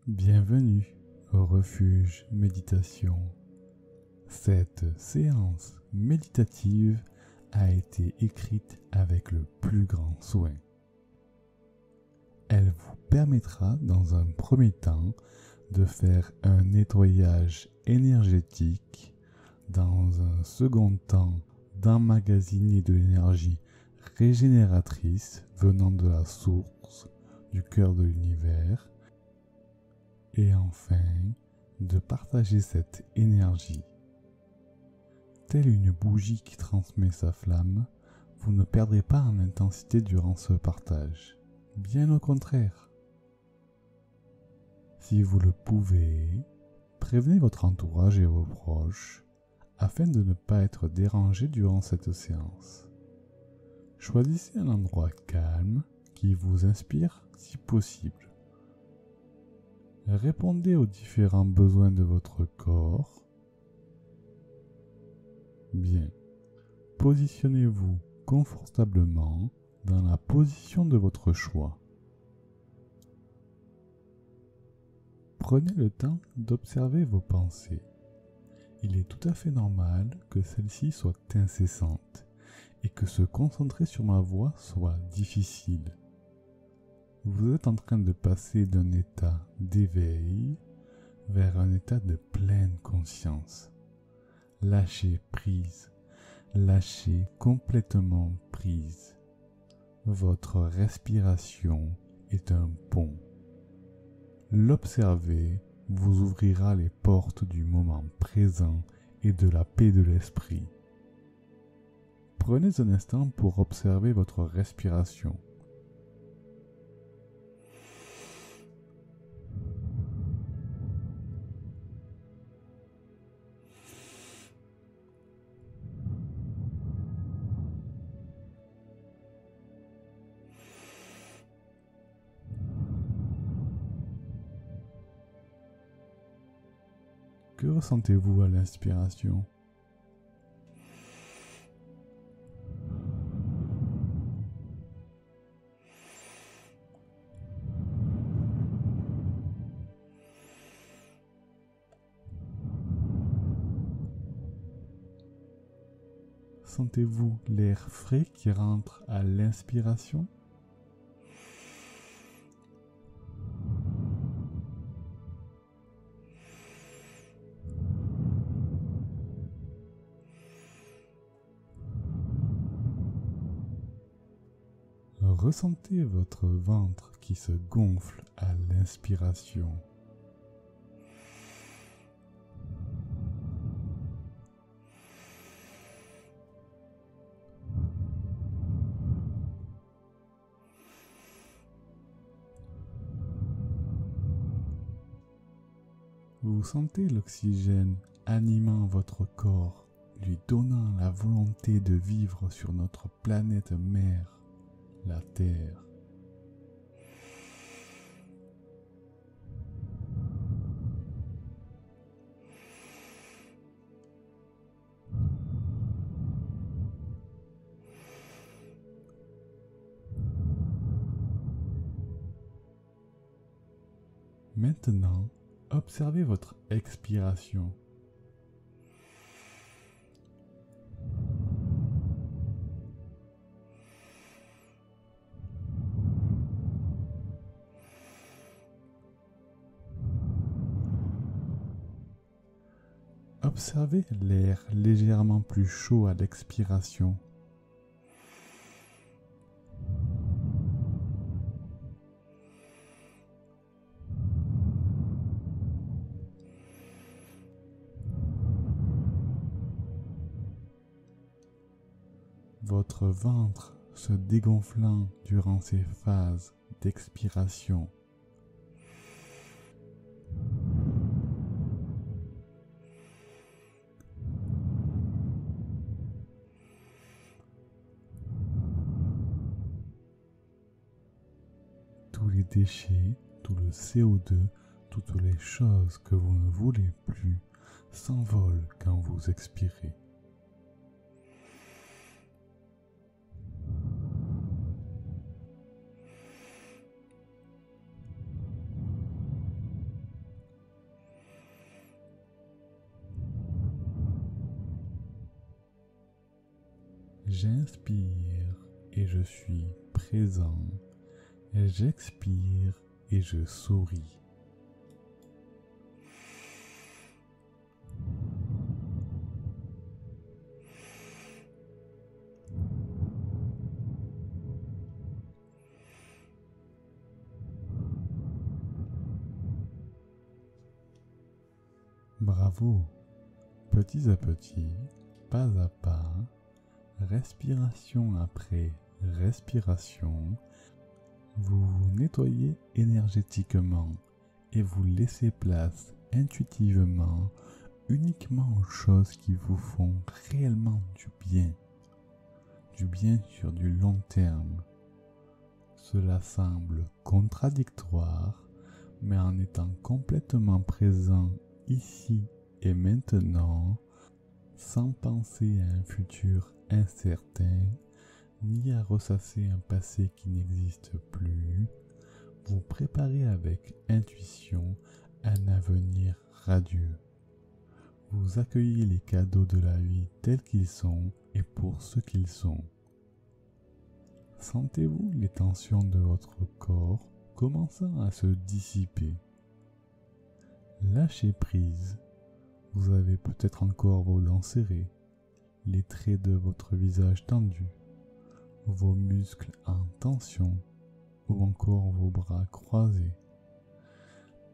Bienvenue au refuge méditation. Cette séance méditative a été écrite avec le plus grand soin. Elle vous permettra dans un premier temps de faire un nettoyage énergétique, dans un second temps d'emmagasiner de l'énergie régénératrice venant de la source du cœur de l'univers, et enfin de partager cette énergie. Telle une bougie qui transmet sa flamme, vous ne perdrez pas en intensité durant ce partage. Bien au contraire. Si vous le pouvez, prévenez votre entourage et vos proches afin de ne pas être dérangé durant cette séance. Choisissez un endroit calme qui vous inspire si possible. Répondez aux différents besoins de votre corps. Bien. Positionnez-vous confortablement dans la position de votre choix. Prenez le temps d'observer vos pensées. Il est tout à fait normal que celles-ci soient incessantes et que se concentrer sur ma voix soit difficile. Vous êtes en train de passer d'un état d'éveil vers un état de pleine conscience. Lâchez prise, lâchez complètement prise. Votre respiration est un pont. L'observer vous ouvrira les portes du moment présent et de la paix de l'esprit. Prenez un instant pour observer votre respiration. Que ressentez-vous à l'inspiration ? Sentez-vous l'air frais qui rentre à l'inspiration ? Ressentez votre ventre qui se gonfle à l'inspiration. Vous sentez l'oxygène animant votre corps, lui donnant la volonté de vivre sur notre planète mère, la Terre. Maintenant, observez votre expiration. Observez l'air légèrement plus chaud à l'expiration. Votre ventre se dégonflant durant ces phases d'expiration. Tous les déchets, tout le CO2, toutes les choses que vous ne voulez plus s'envolent quand vous expirez. J'inspire et je suis présent. J'expire et je souris. Bravo! Petit à petit, pas à pas, respiration après respiration, vous vous nettoyez énergétiquement et vous laissez place intuitivement uniquement aux choses qui vous font réellement du bien sur du long terme. Cela semble contradictoire, mais en étant complètement présent ici et maintenant, sans penser à un futur incertain, ni à ressasser un passé qui n'existe plus, vous préparez avec intuition un avenir radieux. Vous accueillez les cadeaux de la vie tels qu'ils sont et pour ce qu'ils sont. Sentez-vous les tensions de votre corps commençant à se dissiper. Lâchez prise. Vous avez peut-être encore vos dents serrées, les traits de votre visage tendus, vos muscles en tension ou encore vos bras croisés.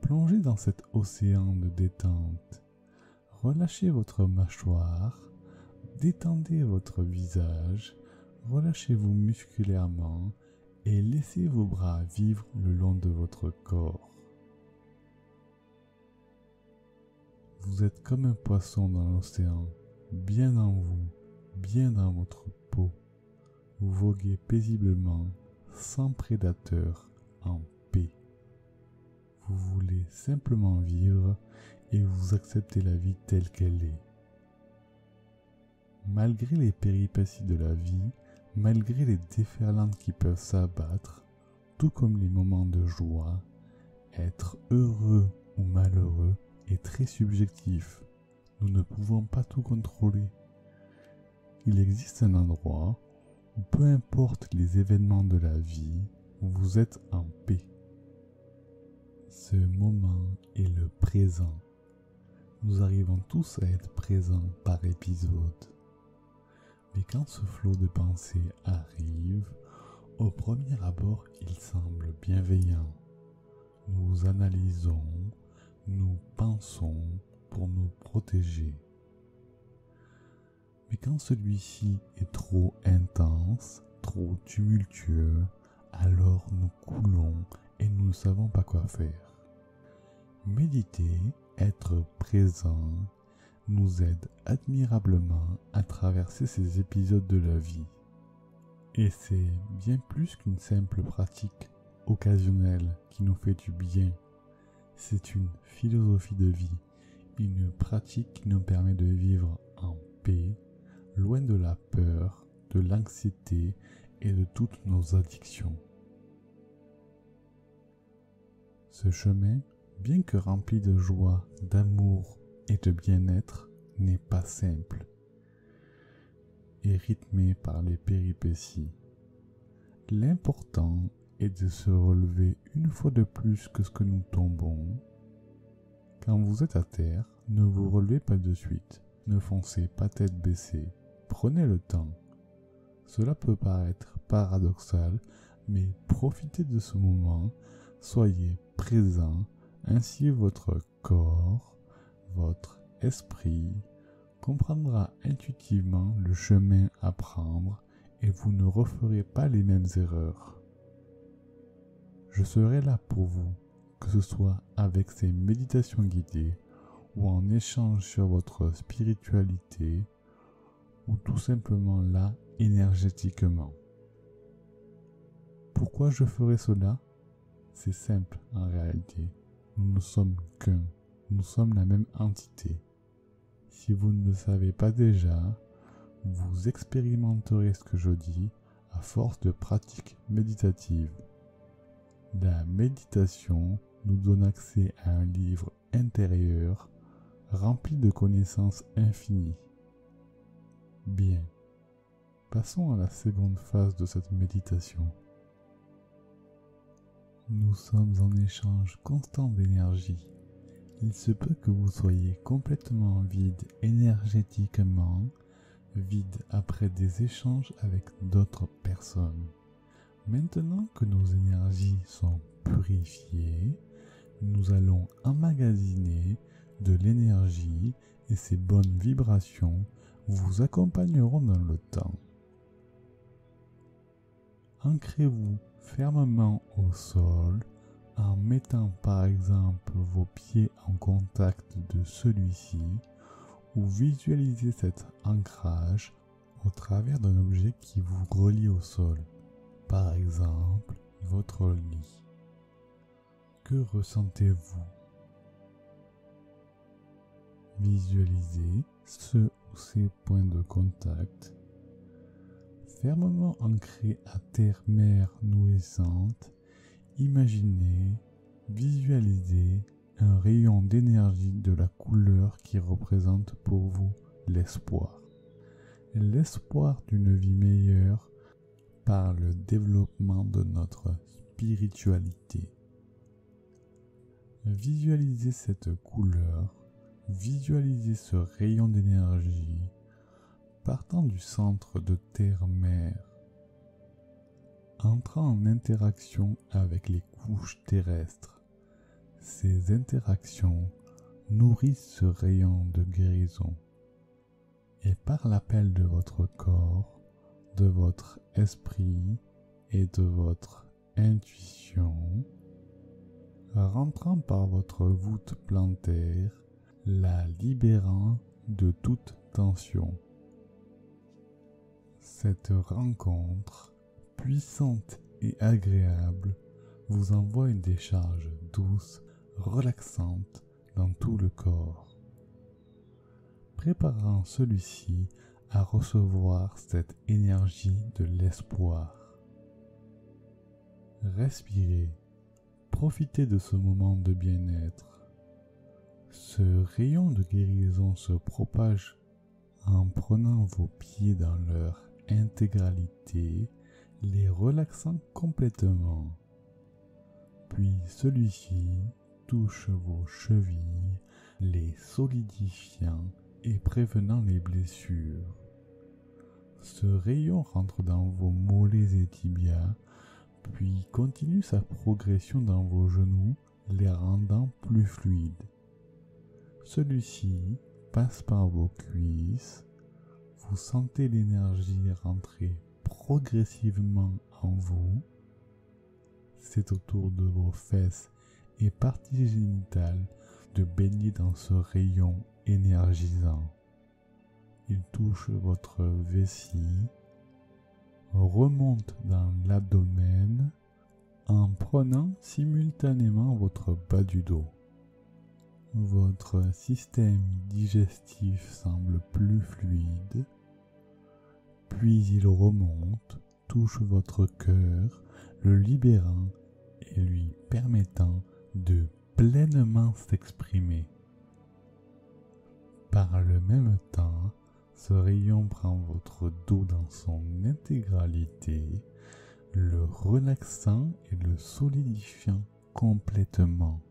Plongez dans cet océan de détente. Relâchez votre mâchoire, détendez votre visage, relâchez-vous musculairement et laissez vos bras vivre le long de votre corps. Vous êtes comme un poisson dans l'océan, bien en vous, bien dans votre peau. Vous voguez paisiblement, sans prédateur, en paix. Vous voulez simplement vivre et vous acceptez la vie telle qu'elle est. Malgré les péripéties de la vie, malgré les déferlantes qui peuvent s'abattre, tout comme les moments de joie, être heureux ou malheureux est très subjectif. Nous ne pouvons pas tout contrôler. Il existe un endroit où, peu importe les événements de la vie, vous êtes en paix. Ce moment est le présent. Nous arrivons tous à être présents par épisode. Mais quand ce flot de pensées arrive, au premier abord, il semble bienveillant. Nous analysons, nous pensons pour nous protéger. Mais quand celui-ci est trop intense, trop tumultueux, alors nous coulons et nous ne savons pas quoi faire. Méditer, être présent, nous aide admirablement à traverser ces épisodes de la vie. Et c'est bien plus qu'une simple pratique occasionnelle qui nous fait du bien. C'est une philosophie de vie, une pratique qui nous permet de vivre en paix, loin de la peur, de l'anxiété et de toutes nos addictions. Ce chemin, bien que rempli de joie, d'amour et de bien-être, n'est pas simple et rythmé par les péripéties. L'important est de se relever une fois de plus que ce que nous tombons. Quand vous êtes à terre, ne vous relevez pas de suite, ne foncez pas tête baissée, prenez le temps. Cela peut paraître paradoxal, mais profitez de ce moment, soyez présent, ainsi votre corps, votre esprit comprendra intuitivement le chemin à prendre et vous ne referez pas les mêmes erreurs. Je serai là pour vous, que ce soit avec ces méditations guidées ou en échange sur votre spiritualité ou tout simplement là énergétiquement. Pourquoi je ferai cela? C'est simple en réalité. Nous ne sommes qu'un. Nous sommes la même entité. Si vous ne le savez pas déjà, vous expérimenterez ce que je dis à force de pratiques méditatives. La méditation nous donne accès à un livre intérieur rempli de connaissances infinies. Bien. Passons à la seconde phase de cette méditation. Nous sommes en échange constant d'énergie. Il se peut que vous soyez complètement vide énergétiquement, vide après des échanges avec d'autres personnes. Maintenant que nos énergies sont purifiées, nous allons emmagasiner de l'énergie et ces bonnes vibrations vous accompagneront dans le temps. Ancrez-vous fermement au sol en mettant par exemple vos pieds en contact de celui-ci ou visualisez cet ancrage au travers d'un objet qui vous relie au sol, par exemple votre lit. Que ressentez-vous? Visualisez ce ou ces points de contact fermement ancrés à terre-mère nourrissante. Imaginez, visualisez un rayon d'énergie de la couleur qui représente pour vous l'espoir. L'espoir d'une vie meilleure par le développement de notre spiritualité. Visualisez cette couleur, visualisez ce rayon d'énergie partant du centre de terre-mère, entrant en interaction avec les couches terrestres. Ces interactions nourrissent ce rayon de guérison. Et par l'appel de votre corps, de votre esprit et de votre intuition, rentrant par votre voûte plantaire, la libérant de toute tension. Cette rencontre, puissante et agréable, vous envoie une décharge douce, relaxante dans tout le corps, préparant celui-ci à recevoir cette énergie de l'espoir. Respirez, profitez de ce moment de bien-être. Ce rayon de guérison se propage en prenant vos pieds dans leur intégralité, les relaxant complètement. Puis celui-ci touche vos chevilles, les solidifiant et prévenant les blessures. Ce rayon rentre dans vos mollets et tibias, puis continue sa progression dans vos genoux, les rendant plus fluides. Celui-ci passe par vos cuisses. Vous sentez l'énergie rentrer progressivement en vous. C'est au tour de vos fesses et parties génitales de baigner dans ce rayon énergisant. Il touche votre vessie, remonte dans l'abdomen en prenant simultanément votre bas du dos. Votre système digestif semble plus fluide, puis il remonte, touche votre cœur, le libérant et lui permettant de pleinement s'exprimer. Par le même temps, ce rayon prend votre dos dans son intégralité, le relaxant et le solidifiant complètement.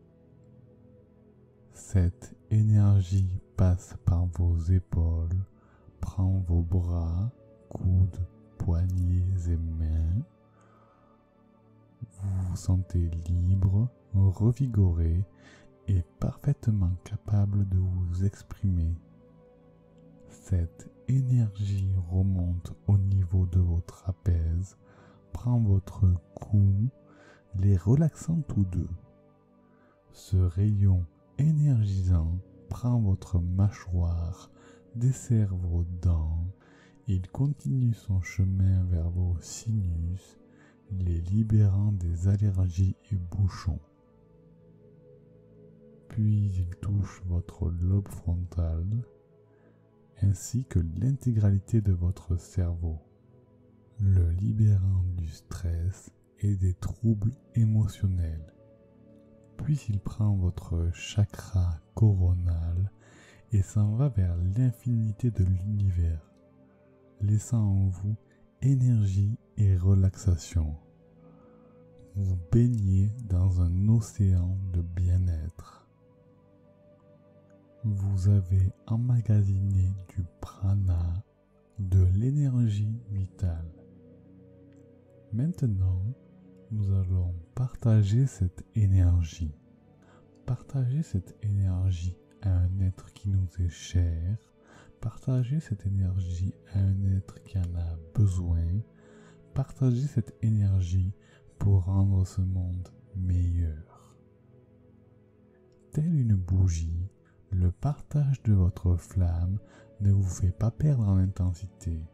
Cette énergie passe par vos épaules, prend vos bras, coudes, poignets et mains. Vous vous sentez libre, revigoré et parfaitement capable de vous exprimer. Cette énergie remonte au niveau de vos trapèzes, prend votre cou, les relaxant tous deux. Ce rayon énergisant prend votre mâchoire, dessert vos dents, il continue son chemin vers vos sinus, les libérant des allergies et bouchons. Puis il touche votre lobe frontal, ainsi que l'intégralité de votre cerveau, le libérant du stress et des troubles émotionnels. Puis il prend votre chakra coronal et s'en va vers l'infinité de l'univers, laissant en vous énergie et relaxation. Vous baignez dans un océan de bien-être. Vous avez emmagasiné du prana, de l'énergie vitale. Maintenant, nous allons partager cette énergie. Partager cette énergie à un être qui nous est cher. Partager cette énergie à un être qui en a besoin. Partager cette énergie pour rendre ce monde meilleur. Telle une bougie, le partage de votre flamme ne vous fait pas perdre en intensité.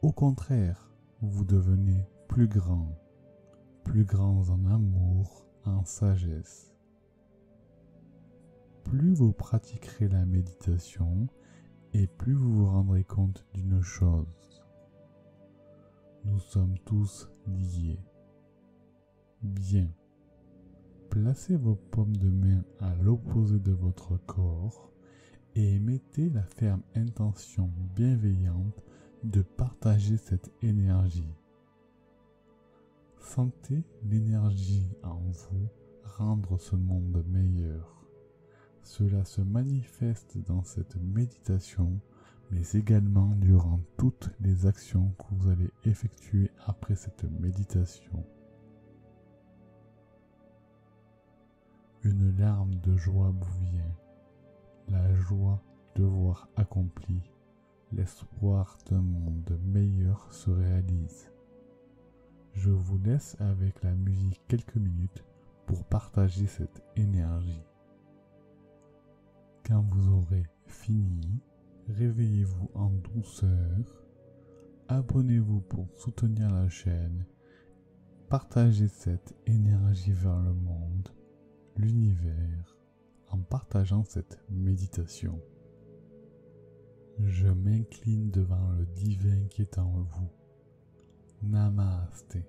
Au contraire, vous devenez plus grands en amour, en sagesse. Plus vous pratiquerez la méditation, et plus vous vous rendrez compte d'une chose. Nous sommes tous liés. Bien. Placez vos paumes de main à l'opposé de votre corps et mettez la ferme intention bienveillante de partager cette énergie. Sentez l'énergie en vous rendre ce monde meilleur. Cela se manifeste dans cette méditation, mais également durant toutes les actions que vous allez effectuer après cette méditation. Une larme de joie vous vient, la joie de voir accompli, l'espoir d'un monde meilleur se réalise. Je vous laisse avec la musique quelques minutes pour partager cette énergie. Quand vous aurez fini, réveillez-vous en douceur, abonnez-vous pour soutenir la chaîne, partagez cette énergie vers le monde, l'univers, en partageant cette méditation. Je m'incline devant le divin qui est en vous. Namasté.